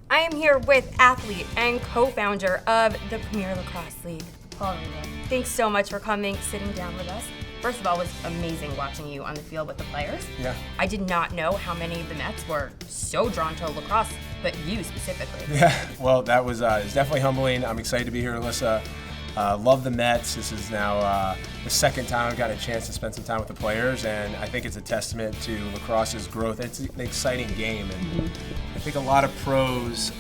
I am here with athlete and co-founder of the Premier Lacrosse League, Paul Rabil. Thanks so much for coming, sitting down with us. First of all, it was amazing watching you on the field with the players. Yeah. I did not know how many of the Mets were so drawn to lacrosse, but you specifically. Yeah, well, that was it's definitely humbling. I'm excited to be here, Alyssa. Love the Mets. This is now the second time I've gotten a chance to spend some time with the players, and I think it's a testament to lacrosse's growth. It's an exciting game, and I think a lot of pros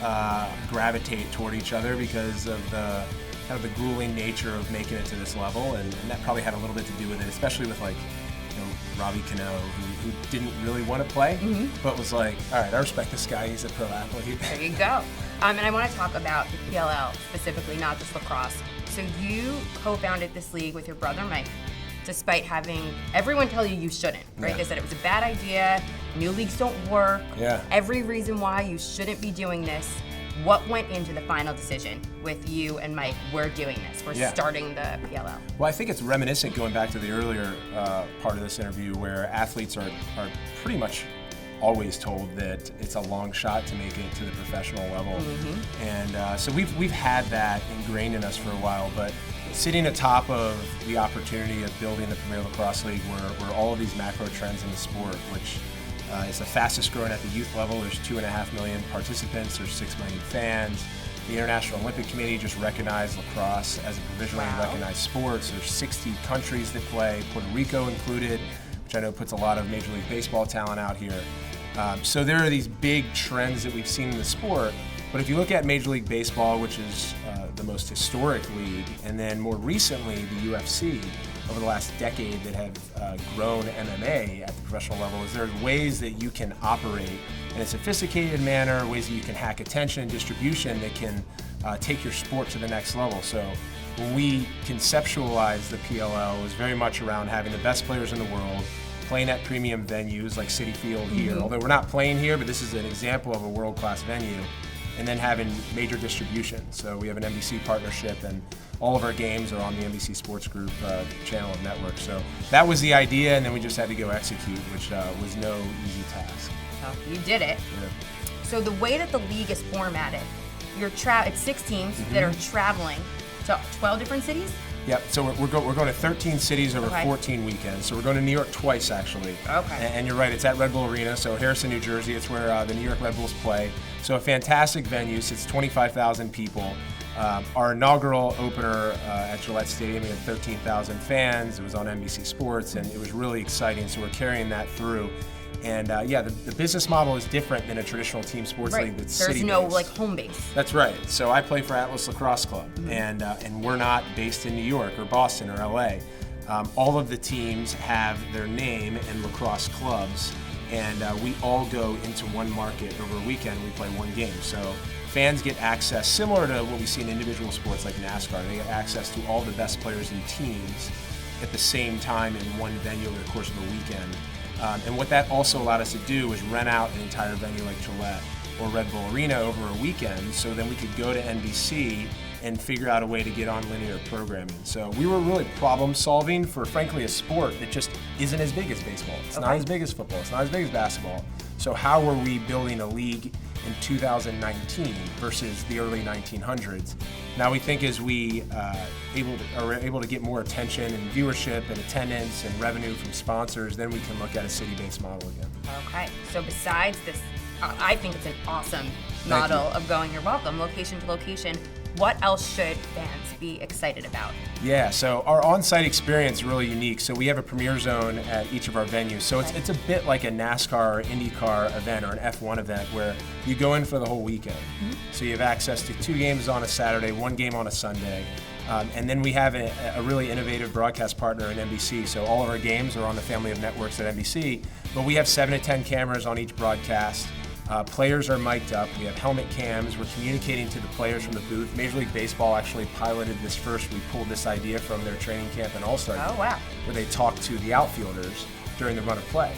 gravitate toward each other because of the kind of the grueling nature of making it to this level, and that probably had a little bit to do with it, especially with Rabil who didn't really want to play, but was like, all right, I respect this guy. He's a pro athlete. There you go. And I want to talk about the PLL specifically, not just lacrosse. So you co-founded this league with your brother Mike, despite having everyone tell you shouldn't, right? Yeah. They said it was a bad idea, new leagues don't work, Yeah. every reason why you shouldn't be doing this. What went into the final decision with you and Mike, we're doing this, we're starting the PLL? Well, I think it's reminiscent going back to the earlier part of this interview where athletes are pretty much always told that it's a long shot to make it to the professional level. And so we've had that ingrained in us for a while, but sitting atop of the opportunity of building the Premier Lacrosse League where all of these macro trends in the sport, which is the fastest growing at the youth level. There's 2.5 million participants, there's 6 million fans. The International Olympic Committee just recognized lacrosse as a provisionally recognized sport. So there's 60 countries that play, Puerto Rico included, which I know puts a lot of Major League Baseball talent out here. So there are these big trends that we've seen in the sport, but if you look at Major League Baseball, which is the most historic league, and then more recently the UFC over the last decade that have grown MMA at the professional level, is there are ways that you can operate in a sophisticated manner, ways that you can hack attention and distribution that can take your sport to the next level. So when we conceptualized the PLL, it was very much around having the best players in the world, playing at premium venues like Citi Field here, although we're not playing here, but this is an example of a world-class venue, and then having major distribution. So we have an NBC partnership, and all of our games are on the NBC Sports Group channel and network. So that was the idea, and then we just had to go execute, which was no easy task. Oh, you did it. Yeah. So the way that the league is formatted, it's 6 teams that are traveling to 12 different cities? Yep, so we're going to 13 cities over 14 weekends. So we're going to New York twice, actually. Okay. And you're right, it's at Red Bull Arena, so Harrison, New Jersey. It's where the New York Red Bulls play. So a fantastic venue, sits 25,000 people. Our inaugural opener at Gillette Stadium, we had 13,000 fans. It was on NBC Sports, and it was really exciting. So we're carrying that through. And the business model is different than a traditional team sports league that's There's city-based. no home base. That's right. So I play for Atlas Lacrosse Club, and we're not based in New York or Boston or LA. All of the teams have their name in lacrosse clubs, and we all go into one market over a weekend. We play one game. So fans get access, similar to what we see in individual sports like NASCAR. They get access to all the best players and teams at the same time in one venue over the course of a weekend. And what that also allowed us to do was rent out an entire venue like Gillette or Red Bull Arena over a weekend, so then we could go to NBC and figure out a way to get on linear programming. So we were really problem solving for, frankly, a sport that just isn't as big as baseball. It's not as big as football. It's not as big as basketball. So how were we building a league in 2019 versus the early 1900s? Now we think as we are able to get more attention and viewership and attendance and revenue from sponsors, then we can look at a city-based model again. Okay, so besides this, I think it's an awesome model of going, you're welcome, location to location. What else should fans be excited about? Yeah, so our on-site experience is really unique. So we have a Premier Zone at each of our venues. So it's a bit like a NASCAR or IndyCar event or an F1 event where you go in for the whole weekend. So you have access to 2 games on a Saturday, 1 game on a Sunday. And then we have a really innovative broadcast partner in NBC. So all of our games are on the family of networks at NBC, but we have 7 to 10 cameras on each broadcast. Players are mic'd up. We have helmet cams. We're communicating to the players from the booth. Major League Baseball actually piloted this first. We pulled this idea from their training camp and All-Star game, where they talk to the outfielders during the run of play.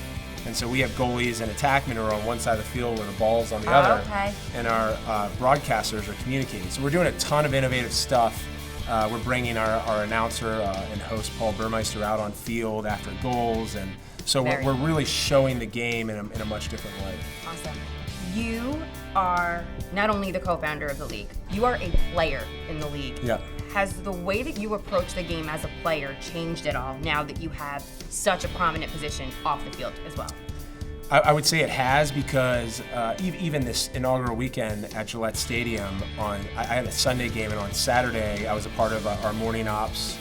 And so we have goalies and attackmen who are on one side of the field where the ball's on the other. And our broadcasters are communicating. So we're doing a ton of innovative stuff. We're bringing our announcer and host Paul Burmeister out on field after goals, and so we're really showing the game in a much different way. Awesome. You are not only the co-founder of the league, you are a player in the league. Yeah. Has the way that you approach the game as a player changed at all now that you have such a prominent position off the field as well? I would say it has, because even this inaugural weekend at Gillette Stadium, I had a Sunday game, and on Saturday I was a part of our morning ops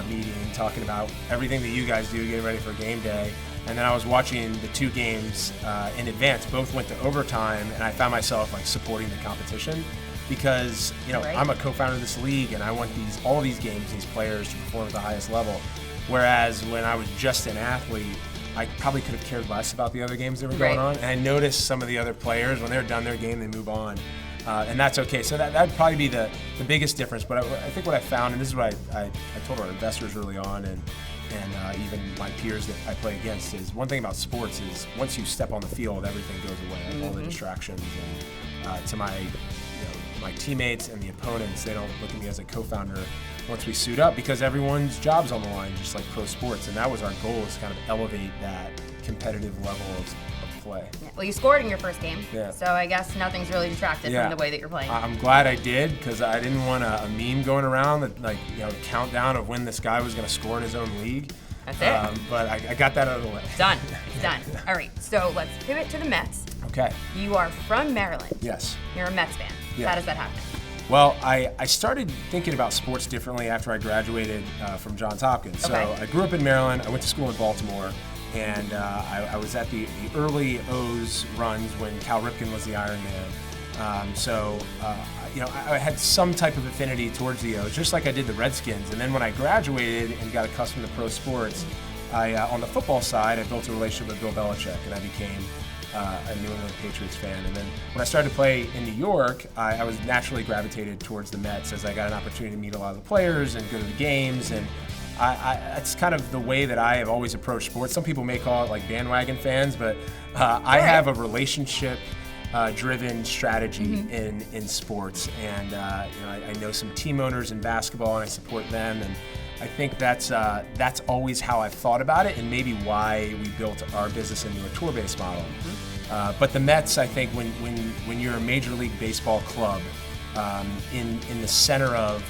meeting talking about everything that you guys do, getting ready for game day. And then I was watching the two games in advance. Both went to overtime, and I found myself like supporting the competition, because Right. I'm a co-founder of this league, and I want all these games, these players to perform at the highest level. Whereas when I was just an athlete, I probably could have cared less about the other games that were going Right. on. And I noticed some of the other players, when they're done their game, they move on. And that's okay. So that'd probably be the biggest difference. But I think what I found, and this is what I told our investors early on, and even my peers that I play against, is one thing about sports is once you step on the field, everything goes away, all the distractions. And to my teammates and the opponents, they don't look at me as a co-founder once we suit up, because everyone's job's on the line, just like pro sports. And that was our goal, is to kind of elevate that competitive level of play. Yeah. Well, you scored in your first game, Yeah. so I guess nothing's really detracted Yeah. from the way that you're playing. I'm glad I did, because I didn't want a meme going around that countdown of when this guy was going to score in his own league. That's it. But I got that out of the way. Done. It's done. All right, so let's pivot to the Mets. Okay. You are from Maryland. Yes. You're a Mets fan. Yeah. How does that happen? Well, I started thinking about sports differently after I graduated from Johns Hopkins. So Okay. I grew up in Maryland. I went to school in Baltimore, and I was at the early O's runs when Cal Ripken was the Iron Man. I had some type of affinity towards the O's, just like I did the Redskins. And then when I graduated and got accustomed to pro sports, on the football side, I built a relationship with Bill Belichick, and I became a New England Patriots fan. And then when I started to play in New York, I was naturally gravitated towards the Mets, as I got an opportunity to meet a lot of the players and go to the games. And it's kind of the way that I have always approached sports. Some people may call it like bandwagon fans, but I have a relationship driven strategy in sports. And I know some team owners in basketball, and I support them. And I think that's always how I've thought about it, and maybe why we built our business into a tour-based model. But the Mets, I think, when you're a Major League Baseball club in the center of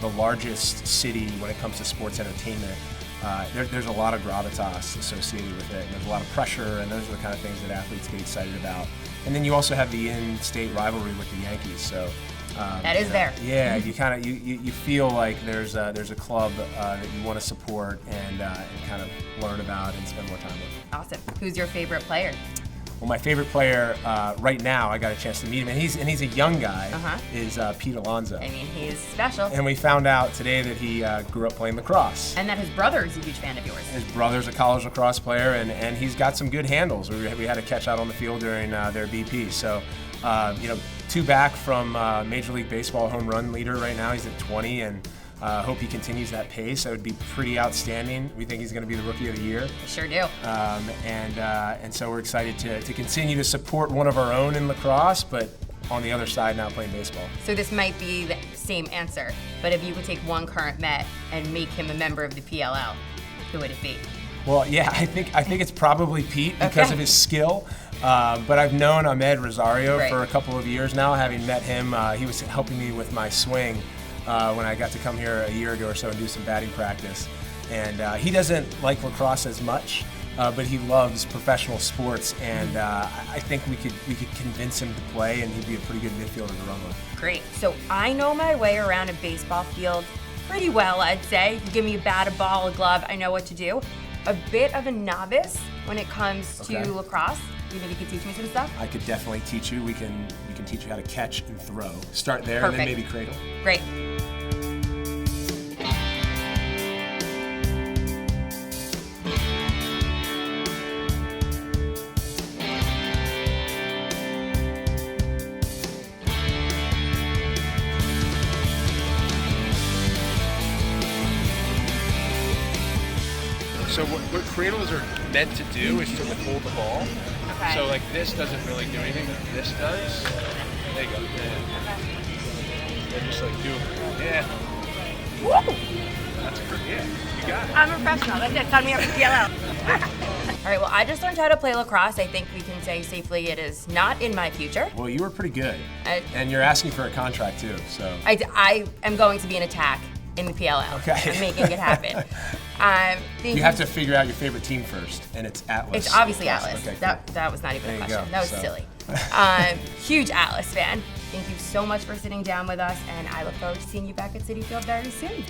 the largest city when it comes to sports entertainment, there's a lot of gravitas associated with it, and there's a lot of pressure, and those are the kind of things that athletes get excited about. And then you also have the in-state rivalry with the Yankees. So. That is there. Yeah, you kind of you feel like there's a club that you want to support and kind of learn about and spend more time with. Awesome. Who's your favorite player? Well, my favorite player right now, I got a chance to meet him, and he's a young guy. Is Pete Alonso. I mean, he's special. And we found out today that he grew up playing lacrosse. And that his brother is a huge fan of yours. His brother's a college lacrosse player, and he's got some good handles. We had a catch out on the field during their BP. So, two back from Major League Baseball home run leader right now. He's at 20, and hope he continues that pace. That would be pretty outstanding. We think he's going to be the Rookie of the Year. I sure do. And so we're excited to continue to support one of our own in lacrosse, but on the other side now playing baseball. So this might be the same answer, but if you could take one current Met and make him a member of the PLL, who would it be? Well, yeah, I think it's probably Pete because of his skill. But I've known Ahmed Rosario for a couple of years now, having met him. He was helping me with my swing when I got to come here a year ago or so and do some batting practice. And he doesn't like lacrosse as much, but he loves professional sports. And I think we could convince him to play, and he'd be a pretty good midfielder to run with. Great. So I know my way around a baseball field pretty well, I'd say. You give me a bat, a ball, a glove, I know what to do. A bit of a novice when it comes to lacrosse. You think you could teach me some stuff? I could definitely teach you. We can teach you how to catch and throw. Start there, Perfect. and then maybe cradle. Great. So what cradles are meant to do is to withhold the ball. Okay. So like this doesn't really do anything, but this does. There you go. Yeah. And just like do it. Yeah. Woo! That's pretty. Yeah. You got it. I'm a professional. That's it. Sign me up for PLL. right, well, I just learned how to play lacrosse. I think we can say safely it is not in my future. Well, you were pretty good. And you're asking for a contract too, so. I am going to be an attack in the PLL. Okay. I'm making it happen. You have to figure out your favorite team first, and it's Atlas. It's obviously Atlas. Okay, That was not even a question. go. That was So. silly. Huge Atlas fan. Thank you so much for sitting down with us, and I look forward to seeing you back at Citi Field very soon.